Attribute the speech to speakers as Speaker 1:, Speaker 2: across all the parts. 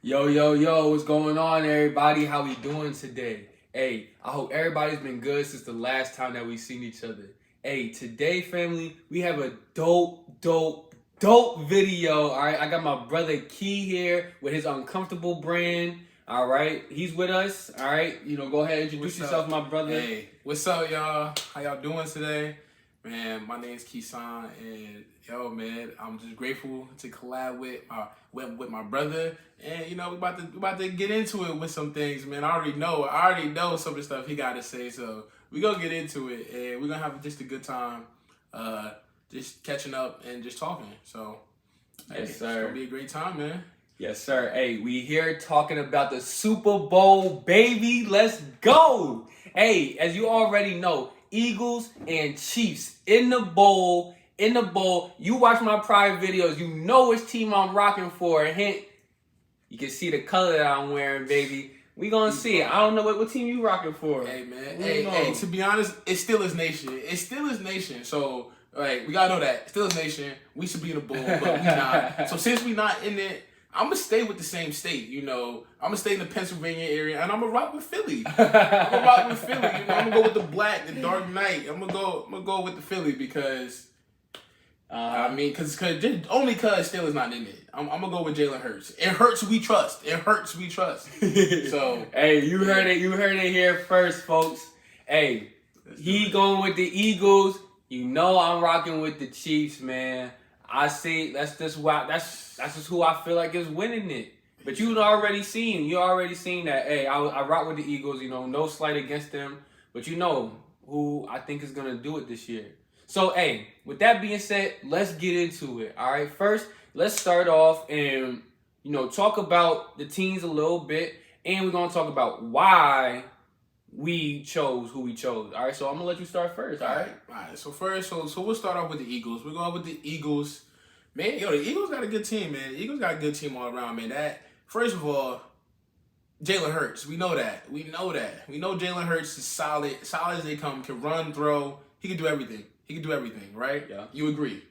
Speaker 1: Yo, what's going on, everybody? How we doing today? Hey, I hope everybody's been good since the last time that we seen each other. Hey, today, family, we have a dope video, all right? I got my brother Key here with his Uncomfortable brand, all right? He's with us, all right? Go ahead and introduce yourself, my brother.
Speaker 2: Hey, what's up, y'all? How y'all doing today? Man, my name's Kisan, and man, I'm just grateful to collab with my brother, and we about to get into it with some things, man. I already know some of the stuff he got to say, so we gonna get into it, and we're gonna have just a good time, just catching up and just talking. So,
Speaker 1: Yes, sir.
Speaker 2: It's gonna be a great time, man.
Speaker 1: Yes, sir. Hey, we here talking about the Super Bowl, baby. Let's go. Hey, as you already know, Eagles and Chiefs in the bowl. You watch my prior videos, you know which team I'm rocking for. A hint, you can see the color that I'm wearing, baby. We gonna see it. I don't know what team you rocking for.
Speaker 2: Hey, man. Hey, to be honest, it's still his nation. So, we gotta know that. Still his nation. We should be in the bowl, but we not. So since we not in it, I'm gonna stay with the same state, I'm gonna stay in the Pennsylvania area, and I'm gonna rock with Philly. I'm gonna go with the black, the Dark Knight. I'm gonna go with the Philly because, only because Steelers not in it. I'm gonna go with Jalen Hurts. It hurts, we trust. So,
Speaker 1: hey, you heard it here first, folks. Hey, he going with the Eagles. I'm rocking with the Chiefs, man. I see. That's just who I feel like is winning it. But you already seen that. Hey, I rock with the Eagles. No slight against them. But who I think is gonna do it this year. So, hey, with that being said, let's get into it. All right. First, let's start off and talk about the teams a little bit, and we're gonna talk about why we chose who we chose. All right, so I'm gonna let you start first. All right.
Speaker 2: So first, so we'll start off with the Eagles. We're going with the Eagles. Man, the Eagles got a good team, man. The Eagles got a good team all around, man. That first of all, Jalen Hurts. We know that. We know Jalen Hurts is solid as they come. Can run, throw. He can do everything. Right?
Speaker 1: Yeah.
Speaker 2: You agree?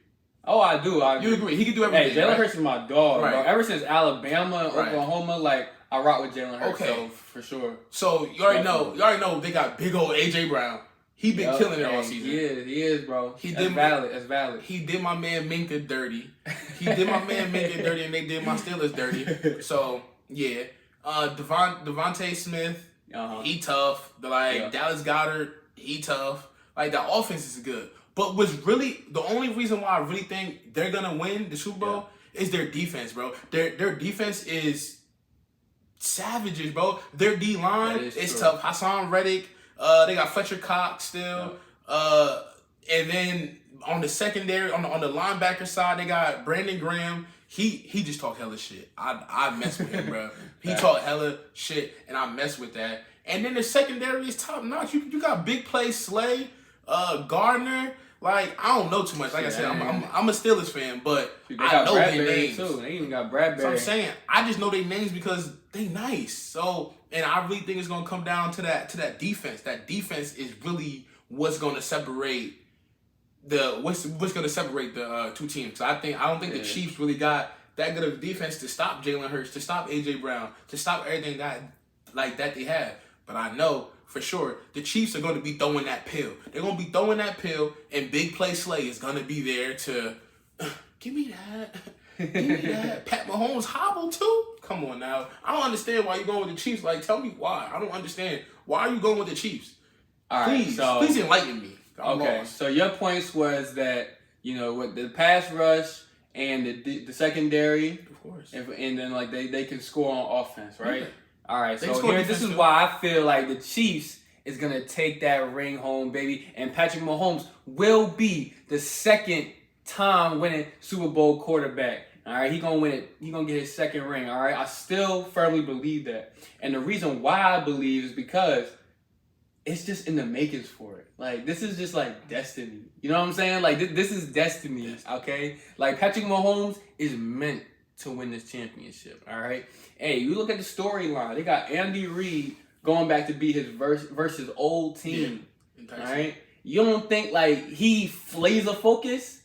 Speaker 1: Oh, I do.
Speaker 2: You agree? He can do everything.
Speaker 1: Hey, Jalen Hurts is my dog,
Speaker 2: right.
Speaker 1: Bro. Ever since Alabama, Oklahoma, I rock with Jalen Hurts.
Speaker 2: Okay.
Speaker 1: So for sure.
Speaker 2: So you already know they got big old AJ Brown. He been killing it all season.
Speaker 1: He is, bro. That's valid.
Speaker 2: He did my man Minka dirty. And they did my Steelers dirty. So yeah, Devontae Smith, he tough. Dallas Goedert, he tough. The offense is good. But what's really the only reason why I really think they're gonna win the Super Bowl is their defense, bro. Their defense is savages, bro. Their D line is tough. Hassan Reddick. They got Fletcher Cox still. And then on the secondary, on the linebacker side, they got Brandon Graham. He just talk hella shit. I mess with him, bro. He talk hella shit, and I mess with that. And then the secondary is top notch. You got big play Slay, Gardner. I don't know too much. Like I said, I'm a Steelers fan, but I know their names
Speaker 1: too. They even got Bradbury.
Speaker 2: So I'm saying I just know their names because they nice. So, and I really think it's gonna come down to that defense. That defense is really what's gonna separate the two teams. I don't think the Chiefs really got that good of a defense to stop Jalen Hurts, to stop AJ Brown, to stop everything that they have. But I know for sure the Chiefs are going to be throwing that pill. They're going to be throwing that pill, and big play Slay is going to be there to give me that. Pat Mahomes hobble too? Come on now. I don't understand why you're going with the Chiefs. Tell me why. I don't understand. Why are you going with the Chiefs?
Speaker 1: All right,
Speaker 2: please enlighten me.
Speaker 1: Okay, so your points was that, with the pass rush and the secondary,
Speaker 2: of course,
Speaker 1: and then they can score on offense, right?
Speaker 2: Yeah.
Speaker 1: All right, so this is why I feel like the Chiefs is gonna take that ring home, baby, and Patrick Mahomes will be the second time winning Super Bowl quarterback. All right, he gonna win it. He gonna get his second ring. All right, I still firmly believe that, and the reason why I believe is because it's just in the makings for it. This is just destiny. You know what I'm saying? This is destiny. Okay, Patrick Mahomes is meant to win this championship. All right. Hey, you look at the storyline. They got Andy Reid going back to be his versus old team. Yeah, all right. You don't think he laser focus?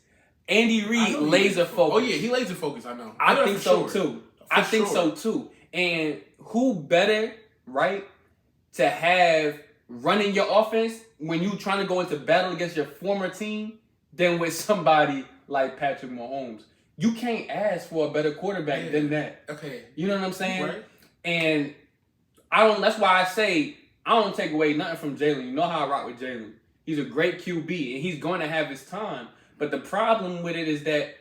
Speaker 1: Andy Reid laser focus.
Speaker 2: Oh yeah, he laser focus. I know.
Speaker 1: I think so too. I think so too. And who better, right, to have running your offense when you trying to go into battle against your former team than with somebody like Patrick Mahomes. You can't ask for a better quarterback than that.
Speaker 2: Okay.
Speaker 1: You know what I'm saying?
Speaker 2: Right.
Speaker 1: And that's why I say I don't take away nothing from Jalen. You know how I rock with Jalen. He's a great QB and he's going to have his time. But the problem with it is that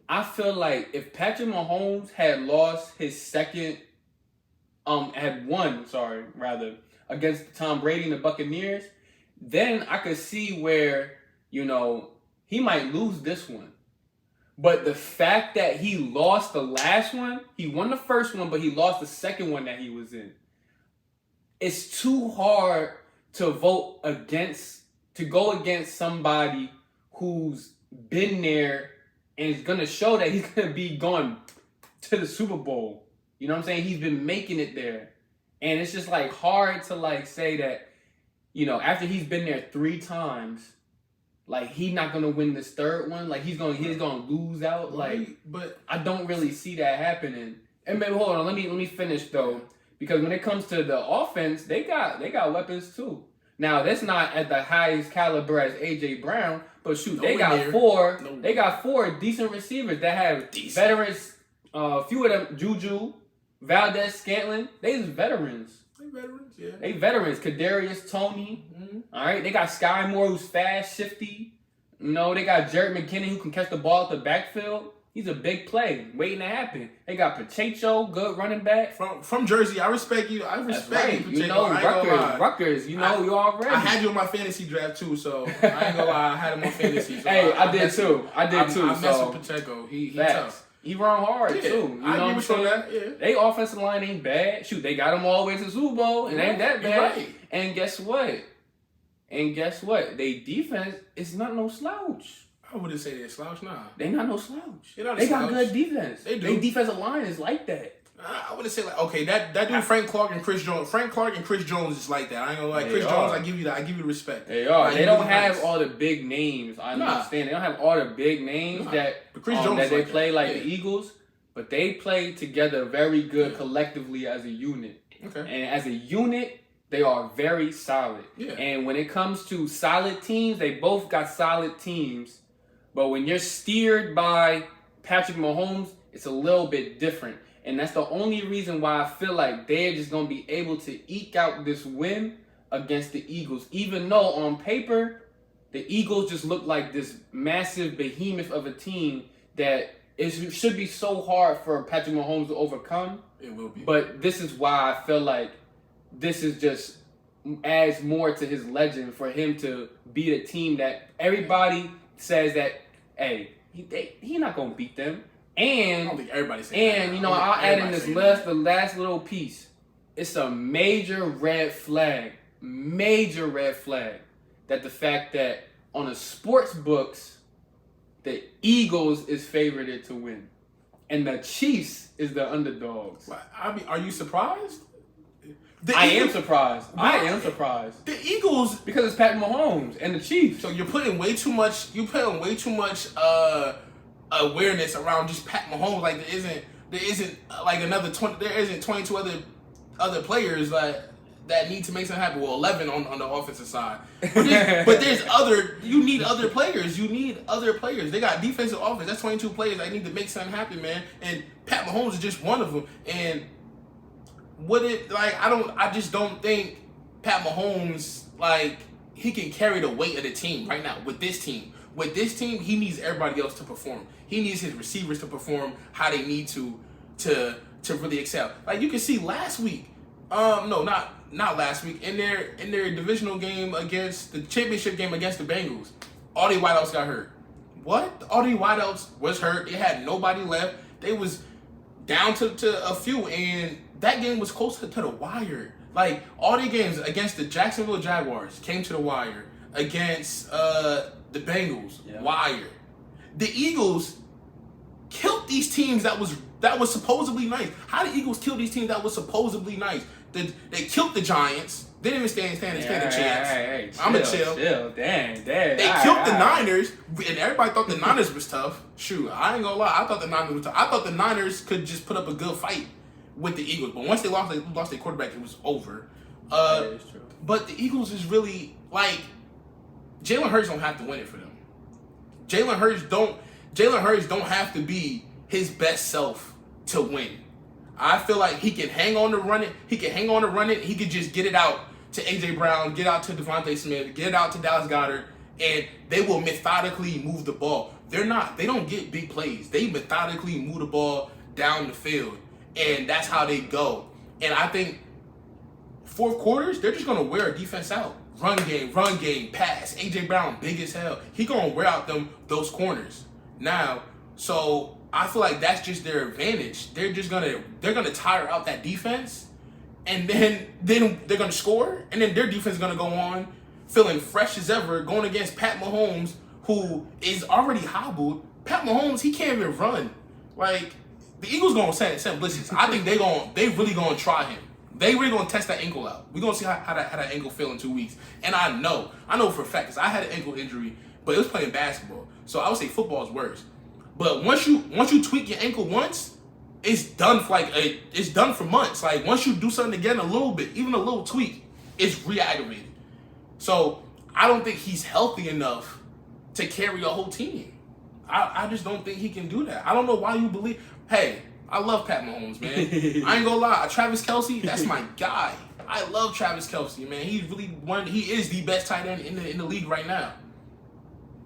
Speaker 1: I feel like if Patrick Mahomes had lost his second, against Tom Brady and the Buccaneers, then I could see where, he might lose this one. But the fact that he lost the last one, he won the first one, but he lost the second one that he was in. It's too hard to go against somebody who's been there and is going to show that he's going to be going to the Super Bowl. You know what I'm saying? He's been making it there. And it's just like hard to like say that, after he's been there 3 times, like he's not gonna win this third one. Like he's gonna lose out. Like, but I don't really see that happening. And maybe hold on, let me finish though, because when it comes to the offense, they got weapons too. Now that's not at the highest caliber as AJ Brown, but shoot, they got 4. They got 4 decent receivers that have veterans. Few of them, Juju, Valdez, Scantling, they just veterans. They veterans. Kadarius Toney. Mm-hmm. All right. They got Sky Moore, who's fast, shifty. They got Jared McKinnon, who can catch the ball at the backfield. He's a big play waiting to happen. They got Pacheco, good running back.
Speaker 2: From Jersey. I respect you. I respect you, Pacheco.
Speaker 1: Rutgers. You already.
Speaker 2: I had you on my fantasy draft too, so I ain't gonna lie. I had him on fantasy. So
Speaker 1: hey, I did too. I mess
Speaker 2: with Pacheco. He tough.
Speaker 1: He run hard too. You know what I'm saying?
Speaker 2: That.
Speaker 1: They offensive line ain't bad. Shoot, they got them all the way to the Super Bowl. It ain't that bad. Right. And guess what? They defense is not no slouch.
Speaker 2: I wouldn't say they're slouch, nah.
Speaker 1: They not no slouch.
Speaker 2: They
Speaker 1: got good defense.
Speaker 2: They do.
Speaker 1: Their defensive line is like that.
Speaker 2: I wouldn't say that dude Frank Clark and Chris Jones. Frank Clark and Chris Jones is like that. I ain't gonna lie. Chris Jones, I give you that. I give you respect.
Speaker 1: They are. They don't have all the big names. I understand. They don't have all the big names that Chris Jones that they play like the Eagles, but they play together very good collectively as a unit.
Speaker 2: Okay.
Speaker 1: And as a unit, they are very solid.
Speaker 2: Yeah.
Speaker 1: And when it comes to solid teams, they both got solid teams. But when you're steered by Patrick Mahomes, it's a little bit different. And that's the only reason why I feel like they're just going to be able to eke out this win against the Eagles. Even though on paper, the Eagles just look like this massive behemoth of a team that it should be so hard for Patrick Mahomes to overcome.
Speaker 2: It will be.
Speaker 1: But this is why I feel like this is just adds more to his legend for him to beat a team that everybody says that, hey, he not going to beat them. And
Speaker 2: I don't think everybody's saying that.
Speaker 1: I'll add in the last little piece. It's a major red flag that the fact that on the sports books, the Eagles is favored to win, and the Chiefs is the underdogs.
Speaker 2: I mean, are you surprised?
Speaker 1: I am surprised.
Speaker 2: The Eagles,
Speaker 1: because it's Pat Mahomes and the Chiefs.
Speaker 2: So you're putting way too much. Awareness around just Pat Mahomes. Like there isn't like another 20. There isn't 22 other players that need to make something happen. Well, 11 on the offensive side. But there's other. You need other players. They got defensive offense. That's 22 players. I need to make something happen, man. And Pat Mahomes is just one of them. And I just don't think Pat Mahomes he can carry the weight of the team right now with this team. With this team, he needs everybody else to perform. He needs his receivers to perform how they need to really excel. Like you can see last week, not last week, in their divisional game against the championship game against the Bengals, all the wideouts got hurt. What? All the wideouts was hurt. They had nobody left. They was down to a few, and that game was close to the wire. Like all the games against the Jacksonville Jaguars came to the wire. Against the Bengals, wire. The Eagles killed these teams that was supposedly nice. How the Eagles kill these teams that was supposedly nice? They killed the Giants. They didn't even stand a chance.
Speaker 1: Hey,
Speaker 2: I'm a chill.
Speaker 1: Dang.
Speaker 2: They killed the Niners, and everybody thought the Niners was tough. Shoot, I ain't gonna lie. I thought the Niners was tough. I thought the Niners could just put up a good fight. with the Eagles. But once they lost their quarterback, it was over.
Speaker 1: That is true.
Speaker 2: But the Eagles is really like Jalen Hurts don't have to win it for them. Jalen Hurts don't have to be his best self to win. I feel like he can hang on to run it. He could just get it out to AJ Brown, get out to Devontae Smith, get it out to Dallas Goedert, and they will methodically move the ball. They don't get big plays. They methodically move the ball down the field, and that's how they go. And I think fourth quarters, they're just gonna wear a defense out. Run game, pass. AJ Brown, big as hell. He gonna wear out those corners. Now, so I feel like that's just their advantage. They're gonna tire out that defense, and then they're gonna score, and then their defense is gonna go on feeling fresh as ever, going against Pat Mahomes, who is already hobbled. Pat Mahomes, he can't even run. Like, the Eagles gonna send blitzes. I think they really gonna try him. They really gonna test that ankle out. We're gonna see how that ankle feel in 2 weeks. And I know for a fact, because I had an ankle injury, but it was playing basketball. So I would say football is worse. But once you tweak your ankle once, it's done for months. Like, once you do something again a little bit, even a little tweak, it's re-aggravated. So I don't think he's healthy enough to carry a whole team. I just don't think he can do that. I don't know why you believe. Hey, I love Pat Mahomes, man. I ain't gonna lie. Travis Kelce, that's my guy. I love Travis Kelce, man. He's really he is the best tight end in the league right now.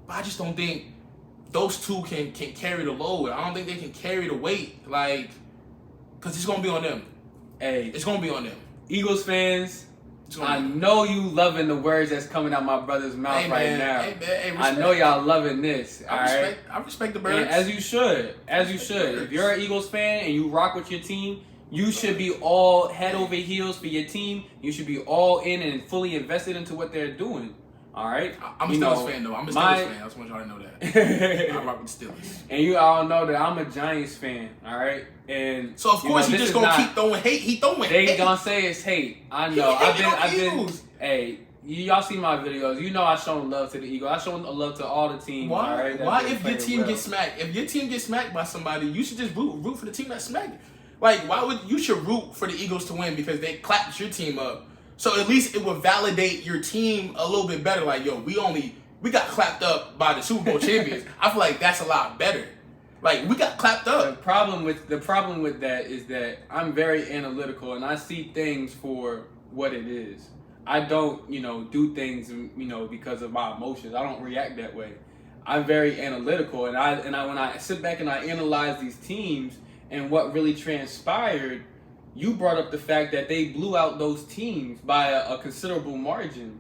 Speaker 2: But I just don't think those two can carry the load. I don't think they can carry the weight, like, because it's gonna be on them.
Speaker 1: Hey,
Speaker 2: it's gonna be on them.
Speaker 1: Eagles fans, I know you loving the words that's coming out my brother's mouth right now.
Speaker 2: Hey,
Speaker 1: I know y'all loving this. I
Speaker 2: respect the birds.
Speaker 1: And as you should. If you're an Eagles fan and you rock with your team, you should be all head over heels for your team. You should be all in and fully invested into what they're doing. All right?
Speaker 2: I'm a Steelers fan, though. I'm a Steelers fan. I just want y'all to know that. I rock with the Steelers.
Speaker 1: And you all know that I'm a Giants fan. All right? And
Speaker 2: so, of course, he's just going to keep throwing hate. He throwing hate.
Speaker 1: They going to say it's hate. I know. I've been. Hey, y'all see my videos. You know I show love to the Eagles. I show love to all the teams.
Speaker 2: Why?
Speaker 1: All right?
Speaker 2: Why if your team gets smacked? If your team gets smacked by somebody, you should just root for the team that smacked. Like, you should root for the Eagles to win because they clapped your team up. So at least it would validate your team a little bit better. Like, yo, we got clapped up by the Super Bowl champions. I feel like that's a lot better. Like, we got clapped up.
Speaker 1: The problem with that is that I'm very analytical and I see things for what it is. I don't, do things, because of my emotions. I don't react that way. I'm very analytical, and I when I sit back and I analyze these teams and what really transpired. You brought up the fact that they blew out those teams by a considerable margin.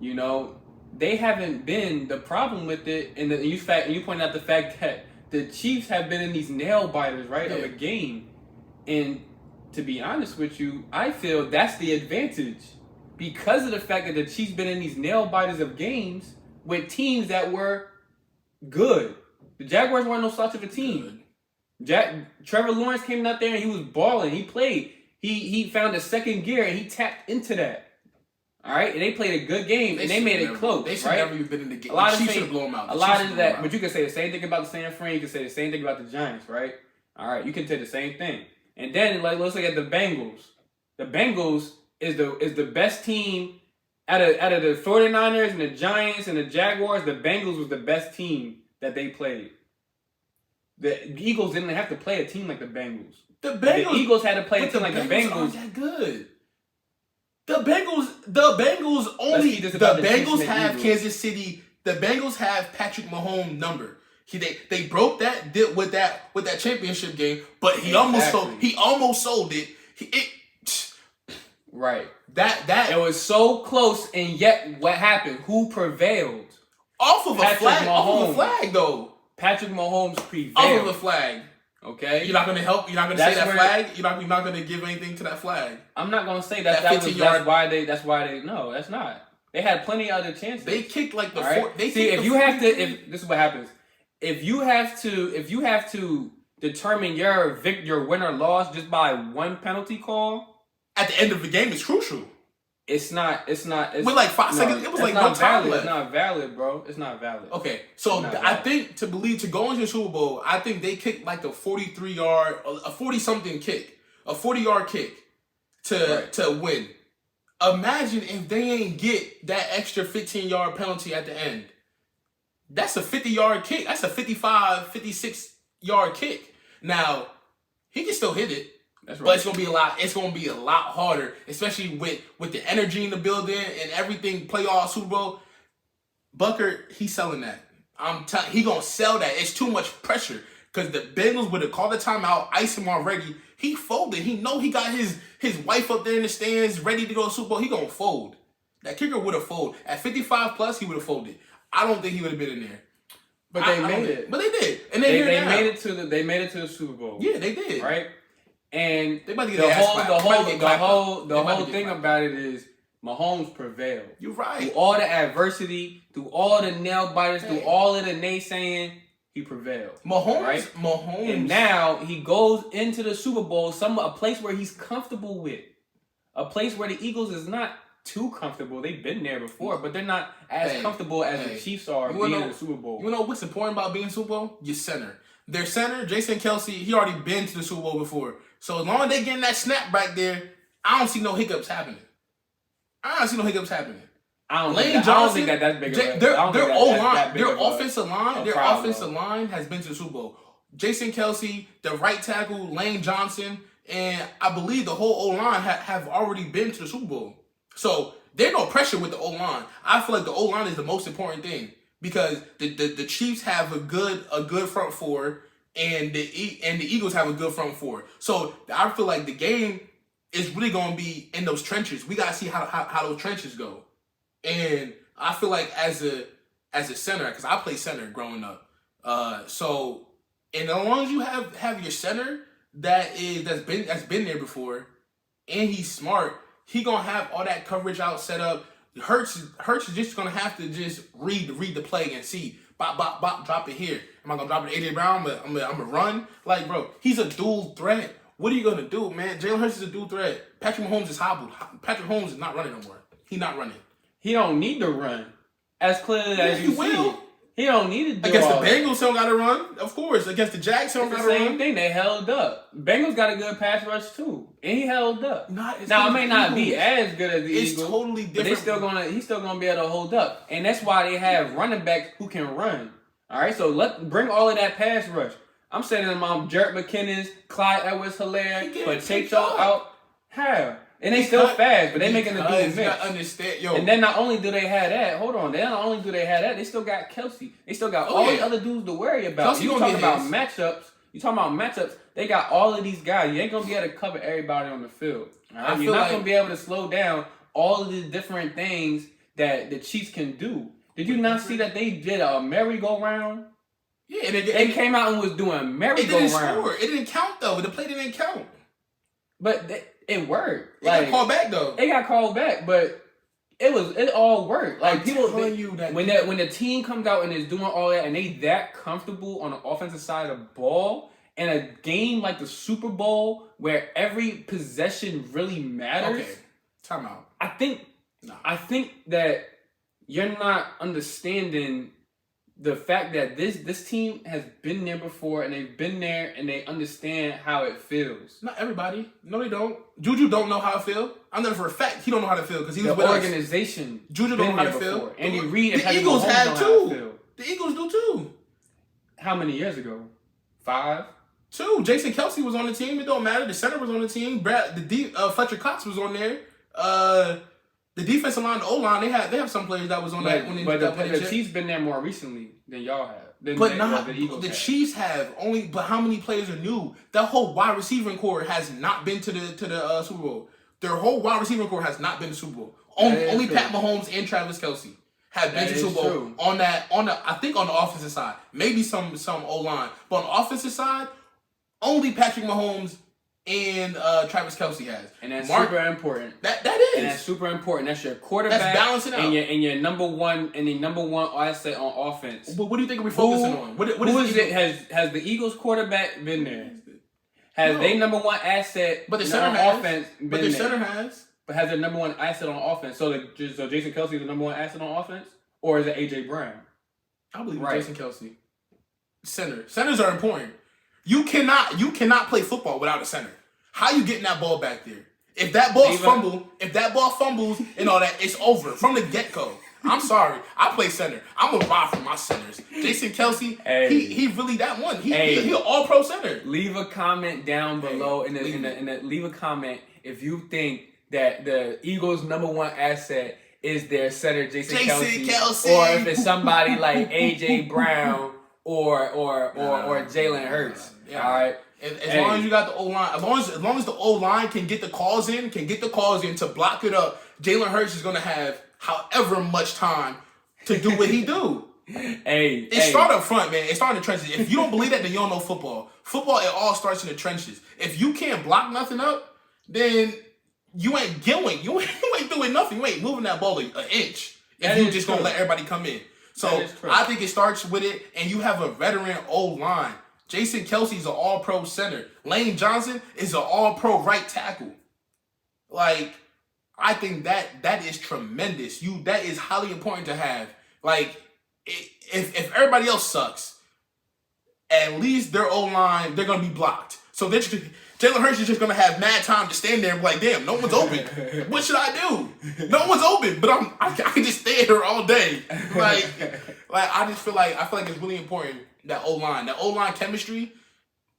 Speaker 1: They haven't been the problem with it, and you pointed out the fact that the Chiefs have been in these nail biters, right, of a game. And to be honest with you, I feel that's the advantage because of the fact that the Chiefs been in these nail biters of games with teams that were good. The Jaguars weren't no slouch of a team. Trevor Lawrence came out there and he was balling. He played. He found a second gear and he tapped into that. All right, and they played a good game and they made it close.
Speaker 2: They should never even been in the game.
Speaker 1: The
Speaker 2: Chiefs should have blown them out.
Speaker 1: A lot of that, but you can say the same thing about the San Fran. You can say the same thing about the Giants, right? All right, you can say the same thing. And then let's look at the Bengals. The Bengals is the best team out of the 49ers and the Giants and the Jaguars. The Bengals was the best team that they played. The Eagles didn't have to play a team like the Bengals. The Eagles had to play a team like the Bengals.
Speaker 2: Aren't that good? The Bengals have Kansas City. The Bengals have Patrick Mahomes' number. They broke that with that championship game, but he almost sold it.
Speaker 1: Right.
Speaker 2: That
Speaker 1: it was so close, and yet what happened? Who prevailed?
Speaker 2: Off of a flag, though.
Speaker 1: Patrick Mahomes prevailed.
Speaker 2: Off of a flag.
Speaker 1: Okay.
Speaker 2: You're not gonna help. You're not gonna say that flag. You're not gonna give anything to that flag.
Speaker 1: I'm not gonna say that. That's why they. No, that's not. They had plenty of other chances.
Speaker 2: They kicked like the
Speaker 1: right?
Speaker 2: four. They
Speaker 1: see if you have to. If this is what happens. If you have to determine your win or loss just by one penalty call
Speaker 2: at the end of the game, it's crucial.
Speaker 1: It's not. With
Speaker 2: like 5 seconds, it was like no time left.
Speaker 1: It's not valid, bro. It's not valid.
Speaker 2: Okay, so I think to go into the Super Bowl, I think they kicked like a 43-yard, a 40-something kick. a 40-yard kick to win. Imagine if they ain't get that extra 15-yard penalty at the end. That's a 50-yard kick. That's a 55, 56-yard kick. Now, he can still hit it. That's right. But it's gonna be a lot harder, especially with the energy in the building and everything, playoff, Super Bowl. Butker, he's selling that. He gonna sell that. It's too much pressure. Because the Bengals would have called the timeout, ice him already. He folded. He know he got his wife up there in the stands, ready to go to Super Bowl. He gonna fold. That kicker would have folded. At 55 plus, he would have folded. I don't think he would have been in there.
Speaker 1: But they made it.
Speaker 2: But they did. And
Speaker 1: they made it to the Super Bowl.
Speaker 2: Yeah, they did.
Speaker 1: Right? And
Speaker 2: they about to get
Speaker 1: the whole thing about it is Mahomes prevailed.
Speaker 2: You're right.
Speaker 1: Through all the adversity, through all the nail biters, through all of the naysaying, he prevailed.
Speaker 2: Mahomes.
Speaker 1: And now he goes into the Super Bowl, a place where he's comfortable with. A place where the Eagles is not too comfortable. They've been there before, but they're not as comfortable as the Chiefs are being in the Super Bowl.
Speaker 2: You know what's important about being Super Bowl? Your center. Their center, Jason Kelce, he already been to the Super Bowl before. So as long as they getting that snap back there, I don't see no hiccups happening.
Speaker 1: I don't think that's big of a
Speaker 2: Their O-line, their offensive line has been to the Super Bowl. Jason Kelce, the right tackle, Lane Johnson, and I believe the whole O-line have already been to the Super Bowl. So there's no pressure with the O-line. I feel like the O-line is the most important thing because the Chiefs have a good front four and the Eagles have a good front four. So I feel like the game is really going to be in those trenches. We got to see how those trenches go. And I feel like as a center, because I played center growing up. So and as long as you have your center that's been there before, and he's smart, he gonna have all that coverage out set up. Hurts is just gonna have to just read the play and see bop bop bop, drop it here. Am I gonna drop it to AJ Brown? I'm gonna run. Like, bro, he's a dual threat. What are you gonna do, man? Jalen Hurts is a dual threat. Patrick Mahomes is hobbled. Patrick Mahomes is not running no more. He's not running.
Speaker 1: He don't need to run. As clearly as you see. He don't need to do
Speaker 2: against
Speaker 1: all
Speaker 2: the Bengals, he don't got to run. Of course. Against the Jags, he don't got to run.
Speaker 1: Same thing. They held up. Bengals got a good pass rush, too. And he held up. Now, it may not be as good as the Eagles.
Speaker 2: It's totally different.
Speaker 1: But he's still gonna be able to hold up. And that's why they have running backs who can run. All right? So bring all of that pass rush. I'm saying them Jarrett McKinnon, Clyde Edwards-Helaire, Pacheco out. How? And they still fast, but they making the dude mix.
Speaker 2: Understand, yo.
Speaker 1: And then not only do they have that, they still got Kelce. They still got all the other dudes to worry about. You talking about matchups. They got all of these guys. You ain't gonna be able to cover everybody on the field. Right? You're not gonna be able to slow down all of the different things that the Chiefs can do. Did you not see that they did a merry-go-round?
Speaker 2: Yeah,
Speaker 1: they came out and was doing merry-go-round.
Speaker 2: It didn't score. It didn't count though. The play didn't count.
Speaker 1: But it worked.
Speaker 2: It got called back though.
Speaker 1: It got called back, but it all worked. Like when the team comes out and is doing all that and they that comfortable on the offensive side of the ball in a game like the Super Bowl where every possession really matters.
Speaker 2: Okay. Time out.
Speaker 1: I think that you're not understanding the fact that this team has been there before and they've been there and they understand how it feels.
Speaker 2: Not everybody. No, they don't. Juju don't know how it feels. I know for a fact he don't know how to feel because he was with
Speaker 1: organization.
Speaker 2: Juju don't know how to feel.
Speaker 1: Andy Reid and
Speaker 2: the Eagles had too. The Eagles do too.
Speaker 1: How many years ago? 5?
Speaker 2: 2. Jason Kelce was on the team. It don't matter. The center was on the team. Fletcher Cox was on there. The defensive line, the O-line, they have some players that was on that.
Speaker 1: But the Chiefs been there more recently than y'all have.
Speaker 2: The Chiefs have only. But how many players are new? That whole wide receiving core has not been to the Super Bowl. Their whole wide receiving core has not been to the Super Bowl. Only Pat Mahomes and Travis Kelce have been to the Super Bowl I think on the offensive side. Maybe some O-line, but on the offensive side, only Patrick Mahomes and Travis Kelce has.
Speaker 1: And that's super important.
Speaker 2: That is.
Speaker 1: And that's super important. That's your quarterback.
Speaker 2: That's balancing out.
Speaker 1: And your number one asset on offense.
Speaker 2: But what do you think we're focusing on?
Speaker 1: Has the Eagles quarterback been there? Has they number one asset
Speaker 2: but the center has.
Speaker 1: Offense been
Speaker 2: but the center has.
Speaker 1: But has their number one asset on offense? So Jason Kelce is the number one asset on offense? Or is it AJ Brown?
Speaker 2: I believe it's Jason Kelce. Centers are important. You cannot play football without a center. How you getting that ball back there? If that ball fumbles and all that, it's over from the get-go. I'm sorry. I play center. I'm a ride for my centers. Jason Kelsey, he really that one. He an all-pro center.
Speaker 1: Leave a comment down below leave a comment if you think that the Eagles' #1 asset is their center, Jason Kelsey, or if it's somebody like AJ Brown or Jalen Hurts. Yeah. All right.
Speaker 2: As long as you got the O-line, as long as the O-line can get the calls in to block it up, Jalen Hurts is gonna have however much time to do what he do. Start up front, man. It starts in the trenches. If you don't believe that, then you don't know football. Football, it all starts in the trenches. If you can't block nothing up, then you ain't doing nothing. You ain't moving that ball an inch. If you just gonna let everybody come in. So I think it starts with it, and you have a veteran O-line. Jason Kelsey's an all-pro center. Lane Johnson is an all-pro right tackle. Like, I think that is tremendous. That is highly important to have. Like, if everybody else sucks, at least their O-line, they're going to be blocked. So Jalen Hurts is just going to have mad time to stand there and be like, damn, no one's open. What should I do? No one's open, but I can just stay here all day. Like I feel like it's really important. That O-line chemistry,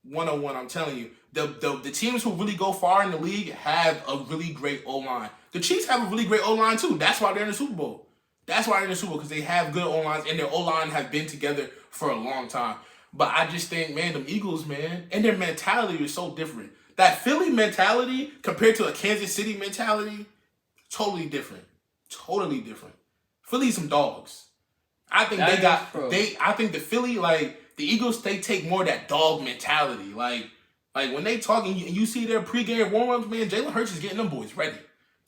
Speaker 2: 101. I'm telling you, the teams who really go far in the league have a really great O-line. The Chiefs have a really great O-line too. That's why they're in the Super Bowl. Because they have good O-lines and their O-line have been together for a long time. But I just think, man, them Eagles, man, and their mentality is so different. That Philly mentality compared to a Kansas City mentality, totally different. Totally different. Philly's some dogs. I think I think the Philly, like, the Eagles, they take more of that dog mentality. Like when they talk and you see their pregame warm-ups, man, Jalen Hurts is getting them boys ready.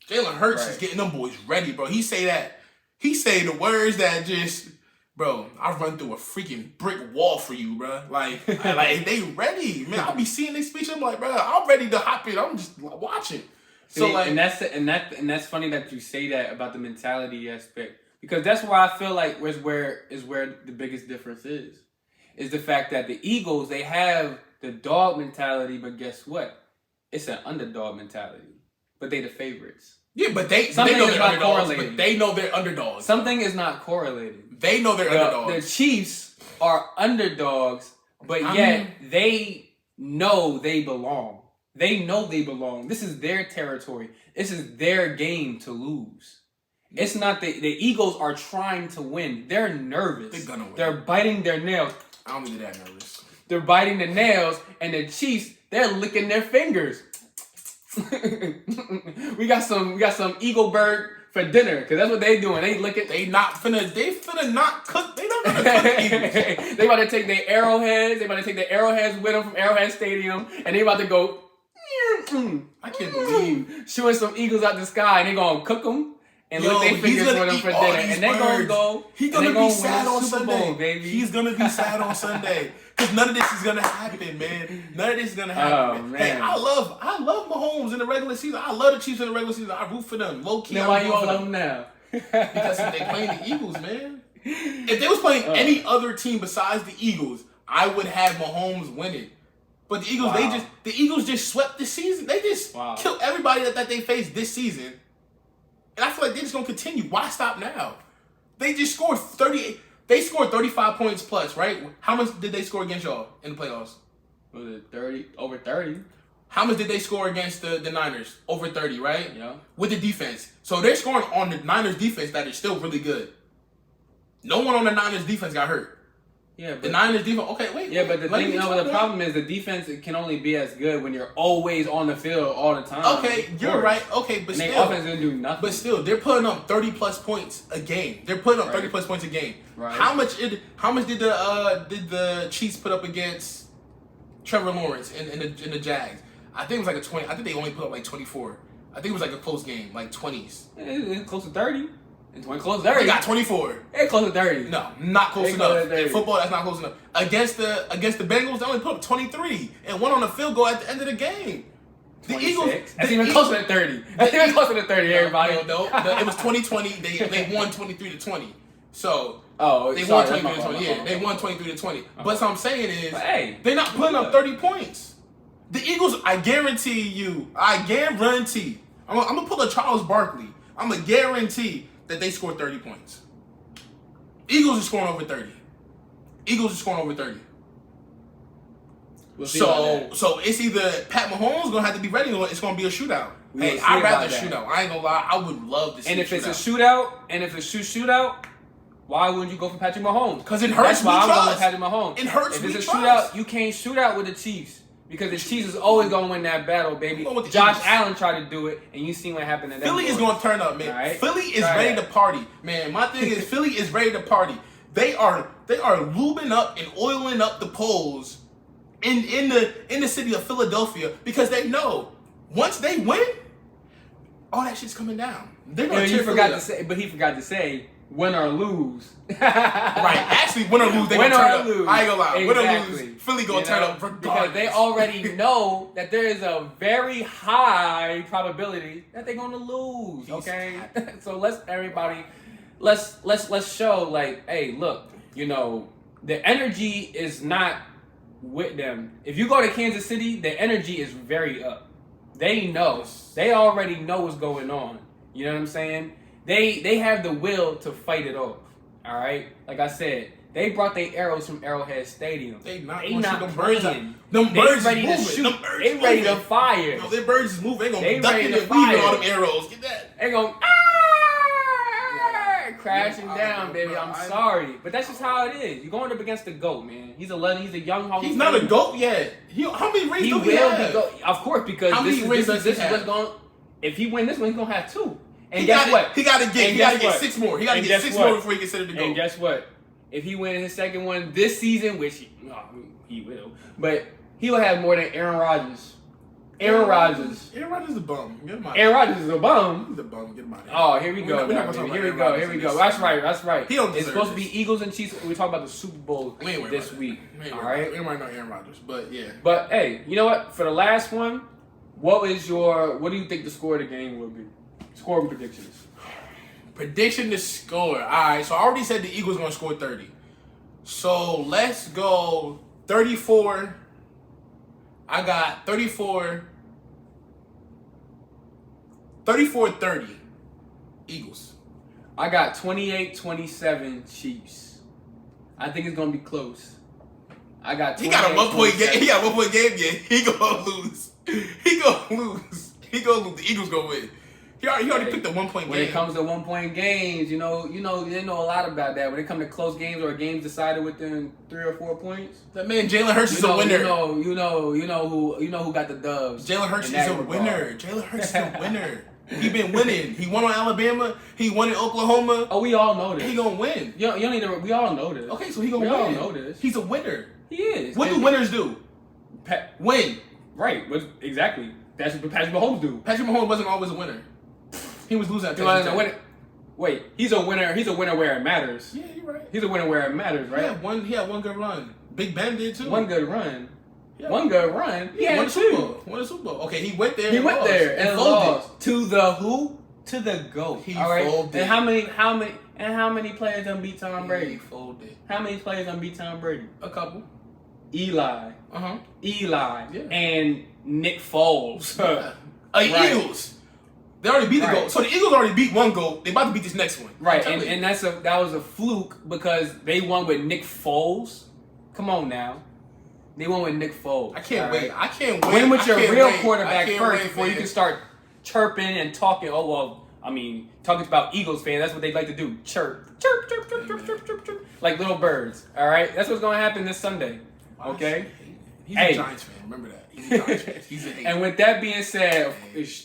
Speaker 2: Jalen Hurts is getting them boys ready, bro. He say the words that just, bro, I run through a freaking brick wall for you, bro. Like they ready, man. I'll be seeing this speech. I'm like, bro, I'm ready to hop in. I'm just watching.
Speaker 1: So like, and that's funny that you say that about the mentality aspect. Because that's where I feel like is where the biggest difference is the fact that the Eagles, they have the dog mentality, but guess what? It's an underdog mentality. But they the favorites.
Speaker 2: Yeah, but they know they're underdogs. But they know they're underdogs.
Speaker 1: Something is not correlated.
Speaker 2: They know they're underdogs.
Speaker 1: The Chiefs are underdogs, but yet they know they belong. They know they belong. This is their territory. This is their game to lose. It's not the Eagles are trying to win. They're nervous. They're gonna win. They're biting their nails.
Speaker 2: I don't think they're that nervous.
Speaker 1: They're biting the nails, and the Chiefs, they're licking their fingers. we got some Eagle bird for dinner, because that's what they doing. They licking. They finna not cook. They not gonna cook Eagles. They about to take their arrowheads. They about to take their arrowheads with them from Arrowhead Stadium, and they about to go.
Speaker 2: I can't believe
Speaker 1: shooting some Eagles out the sky, and they gonna cook them. And lick their fingers for them for dinner. And they're going to go.
Speaker 2: He's going to be sad on Sunday. Baby. He's going to be sad on Sunday. Because none of this is going to happen, man. None of this is going to happen. Oh, man. Hey, I love Mahomes in the regular season. I love the Chiefs in the regular season. I root for them. Low key.
Speaker 1: Then why you all love them now?
Speaker 2: Because they playing the Eagles, man. If they was playing any other team besides the Eagles, I would have Mahomes winning. But the Eagles, the Eagles just swept the season. They just killed everybody that they faced this season. And I feel like they're just going to continue. Why stop now? They just scored 38. They scored 35 points plus, right? How much did they score against y'all in the playoffs?
Speaker 1: Was it 30? Over 30.
Speaker 2: How much did they score against the Niners? Over 30, right?
Speaker 1: Yeah.
Speaker 2: With the defense. So they're scoring on the Niners defense that is still really good. No one on the Niners defense got hurt.
Speaker 1: Yeah, but
Speaker 2: the Niners defense. Okay, wait.
Speaker 1: Yeah, but the problem is the defense can only be as good when you're always on the field all the time.
Speaker 2: Okay, you're right. Okay, but still,
Speaker 1: offense didn't do nothing.
Speaker 2: But still, they're putting up 30 plus points a game. They're putting up 30 plus points a game.
Speaker 1: Right.
Speaker 2: How much did the Chiefs put up against Trevor Lawrence in the Jags? I think it was like a 20. I think they only put up like 24. I think it was like a close game, like 20s.
Speaker 1: It's close to 30. It's close to 30.
Speaker 2: They got 24.
Speaker 1: It's close to 30.
Speaker 2: No, not close enough. In football, that's not close enough. Against the Bengals, they only put up 23 and one on the field goal at the end of the game. The
Speaker 1: 26.
Speaker 2: Eagles.
Speaker 1: That's even closer than 30. That's even closer than 30, everybody.
Speaker 2: No, it was 2020. They won 23-20. So they won 23-20. Yeah, they won 23-20. But what I'm saying is, they're not putting up 30 points. The Eagles, I guarantee. I'm gonna pull a Charles Barkley. I'm gonna guarantee that they score 30 points. Eagles are scoring over 30.
Speaker 1: We'll see
Speaker 2: So it's either Pat Mahomes gonna have to be ready or it's gonna be a shootout. Hey, I'd rather shootout. I ain't gonna lie. I would love to see.
Speaker 1: And if it's a shootout, why wouldn't you go for Patrick Mahomes?
Speaker 2: Because it hurts.
Speaker 1: That's why I'm going with Patrick Mahomes.
Speaker 2: It hurts.
Speaker 1: If it's a shootout, you can't shoot out with the Chiefs. Because the Chiefs is always going to win that battle, baby. Josh Allen tried to do it, and you seen what happened to them.
Speaker 2: Philly is going to turn up, man. Right? Philly is ready to party, man. My thing is, Philly is ready to party. They are lubing up and oiling up the poles in the city of Philadelphia because they know once they win, all that shit's coming down. They're going to
Speaker 1: he forgot to say. Win or lose.
Speaker 2: Right. Actually, win or lose, they gonna turn up. I ain't gonna lie. Exactly. Win or lose, Philly gonna turn up regardless.
Speaker 1: Because they already know that there is a very high probability that they're gonna lose. Okay? So let's show like, hey, look, the energy is not with them. If you go to Kansas City, the energy is very up. They know. They already know what's going on. You know what I'm saying? They have the will to fight it off. All right, like I said, they brought their arrows from Arrowhead Stadium.
Speaker 2: They not
Speaker 1: playing.
Speaker 2: Them birds
Speaker 1: ready
Speaker 2: moving.
Speaker 1: to shoot. They ready to fire.
Speaker 2: No, their birds is moving. They gonna duck in and weaving all them arrows. Get that?
Speaker 1: They gonna crashing down, baby. I'm sorry, but that's just how it is. You're going up against the GOAT, man. He's a legend. He's a young Hall of Famer.
Speaker 2: He's not a GOAT yet. How many rings do he have?
Speaker 1: Of course, because this is what's going. If he win this one, he's gonna have 2. And
Speaker 2: guess
Speaker 1: what?
Speaker 2: He got to get 6 more. He got to get 6 more before he considered the GOAT.
Speaker 1: And guess what? If he wins his second one this season, which he will, but he will have more than Aaron Rodgers. Aaron Rodgers
Speaker 2: is a bum. Get him out.
Speaker 1: Aaron Rodgers is a bum.
Speaker 2: He's a bum. Get him out.
Speaker 1: Oh, here we go. Here we go. That's right.
Speaker 2: He don't deserve
Speaker 1: It's supposed to be Eagles and Chiefs. We talk about the Super Bowl this week. All right.
Speaker 2: We might know Aaron Rodgers, but yeah.
Speaker 1: But hey, you know what? For the last one, what do you think the score of the game will be? Score predictions.
Speaker 2: Prediction to score. All right, so I already said the Eagles going to score 30. So let's go 34. I got 34. 34-30. Eagles.
Speaker 1: I got 28-27 Chiefs. I think it's going to be close. I got.
Speaker 2: He got a 1 point game. He got a 1 point game. Yeah, he gonna lose. He gonna lose. The Eagles gonna win. He already picked a 1 point game.
Speaker 1: When it comes to 1 point games, they know a lot about that. When it comes to close games or games decided within 3 or 4 points,
Speaker 2: that man Jalen Hurts is a winner.
Speaker 1: You know who got the dubs.
Speaker 2: Jalen Hurts is a winner. Jalen Hurts is a winner. He been winning. He won on Alabama. He won in Oklahoma.
Speaker 1: Oh, we all know this.
Speaker 2: He gonna win.
Speaker 1: You don't need to. We all know this.
Speaker 2: Okay, so he gonna
Speaker 1: win.
Speaker 2: We
Speaker 1: all know this.
Speaker 2: He's a winner.
Speaker 1: He is.
Speaker 2: What do winners do? Win.
Speaker 1: Right. Exactly. That's what Patrick Mahomes do.
Speaker 2: Patrick Mahomes wasn't always a winner. He was losing at
Speaker 1: Wait, he's a winner. He's a winner where it matters.
Speaker 2: Yeah, you're right.
Speaker 1: He's a winner where it matters, right?
Speaker 2: He had one good run. Big Ben did too.
Speaker 1: One good run. Yeah. One good run. He
Speaker 2: won
Speaker 1: had 2.
Speaker 2: Won a Super Bowl. Okay, he went there.
Speaker 1: He went there and lost to the who? To the GOAT.
Speaker 2: He folded.
Speaker 1: And how many players done beat Tom Brady?
Speaker 2: He folded.
Speaker 1: How many players done beat Tom Brady?
Speaker 2: A couple.
Speaker 1: Eli.
Speaker 2: Yeah.
Speaker 1: And Nick Foles.
Speaker 2: Eagles. They already beat the GOAT. So the Eagles already beat one GOAT. They about to beat this next one.
Speaker 1: Right, and that was a fluke because they won with Nick Foles. Come on now. They won with Nick Foles.
Speaker 2: I can't wait. I can't wait.
Speaker 1: Win with your real quarterback first before you can start chirping and talking. Oh, well, I mean, talking about Eagles fans, that's what they like to do. Chirp. Chirp, chirp, chirp, chirp, chirp, chirp, chirp. Like little birds. All right? That's what's going to happen this Sunday. Okay?
Speaker 2: He's a Giants fan. Remember that. He's a Giants fan. He's a hater.
Speaker 1: And with that being said,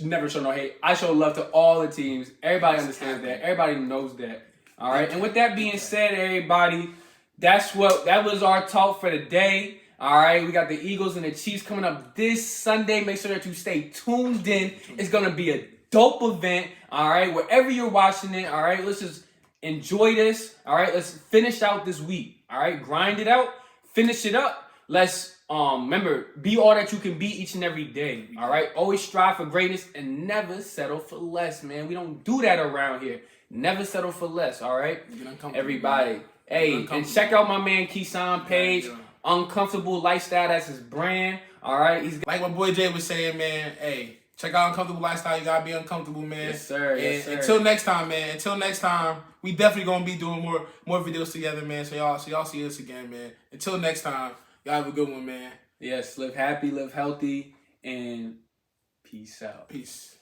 Speaker 1: never show no hate. I show love to all the teams. Everybody understands that. Everybody knows that. All right? And with that being said, everybody, that was our talk for the day. All right, we got the Eagles and the Chiefs coming up this Sunday. Make sure that you stay tuned in. It's going to be a dope event. All right, wherever you're watching it. All right, let's just enjoy this. All right, let's finish out this week. All right, grind it out. Finish it up. Let's remember, be all that you can be each and every day. All right, always strive for greatness and never settle for less, man. We don't do that around here. Never settle for less. All right, everybody. Hey, and check out my man Keyshawn page. Uncomfortable Lifestyle. That's his brand. All right. He's
Speaker 2: like my boy Jay was saying, man. Hey, check out Uncomfortable Lifestyle. You gotta be uncomfortable, man.
Speaker 1: Yes, sir. Yes, sir.
Speaker 2: Until next time, man. Until next time, we definitely gonna be doing more videos together, man. So y'all see us again, man. Until next time, y'all have a good one, man.
Speaker 1: Yes. Live happy, live healthy, and peace out.
Speaker 2: Peace.